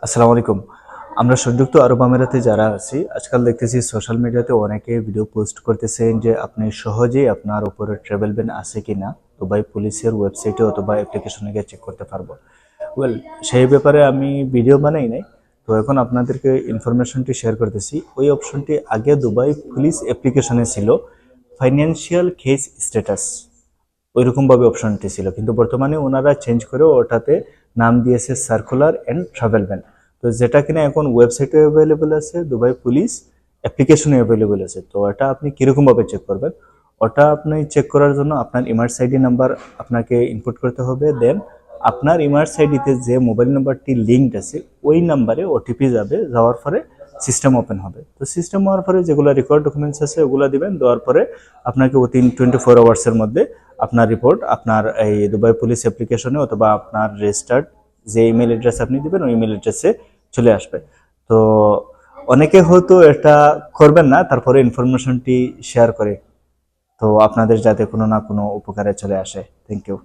আসসালামু আলাইকুম। আমরা সংযুক্ত আরব আমিরাতে যারা আছি, আজকাল দেখতেছি সোশ্যাল মিডিয়াতে অনেকে ভিডিও পোস্ট করতেছেন যে আপনি সহজেই আপনার উপরে ট্রাভেল ব্যান আছে কিনা দুবাই পুলিশের ওয়েবসাইটে অথবা অ্যাপ্লিকেশনে গিয়ে চেক করতে পারবো। ওয়েল, সেই ব্যাপারে আমি ভিডিও বানাই নাই, তো এখন আপনাদেরকে ইনফরমেশনটি শেয়ার করতেছি। ওই অপশনটি আগে দুবাই পুলিশ অ্যাপ্লিকেশনে ছিল ফাইন্যান্সিয়াল কেস স্ট্যাটাস, ওইরকমভাবে অপশনটি ছিল, কিন্তু বর্তমানে ওনারা চেঞ্জ করে ওটাতে নাম দিয়েছে সার্কুলার অ্যান্ড ট্রাভেল ব্যান। তো যেটা কিনা এখন ওয়েবসাইটে অ্যাভেলেবেল আছে, দুবাই পুলিশ অ্যাপ্লিকেশনে অ্যাভেলেবেল আছে। তো এটা আপনি কীরকমভাবে চেক করবেন, ওটা আপনি চেক করার জন্য আপনার ইমার্স আইডি নাম্বার আপনাকে ইনপুট করতে হবে। দেন আপনার ইমার্স আইডিতে যে মোবাইল নাম্বারটি লিঙ্কড আছে ওই নাম্বারে ওটিপি যাবে, যাওয়ার পরে সিস্টেম ওপেন হবে। তো সিস্টেম হওয়ার পরে যেগুলো রেকর্ড ডকুমেন্টস আছে ওগুলো দিবেন, দেওয়ার পরে আপনাকে উইথিন 24 আওয়ার্সের মধ্যে আপনার রিপোর্ট আপনার এই দুবাই পুলিশ অ্যাপ্লিকেশনে অথবা আপনার রেজিস্টার্ড যে ইমেল অ্যাড্রেস আপনি দিবেন ওই ইমেল অ্যাড্রেসে চলে আসবে। তো অনেকে হয়তো এটা করবেন না, তারপরে ইনফরমেশনটি শেয়ার করে, তো আপনাদের যাতে কোনো না কোনো উপকারে চলে আসে। Thank you.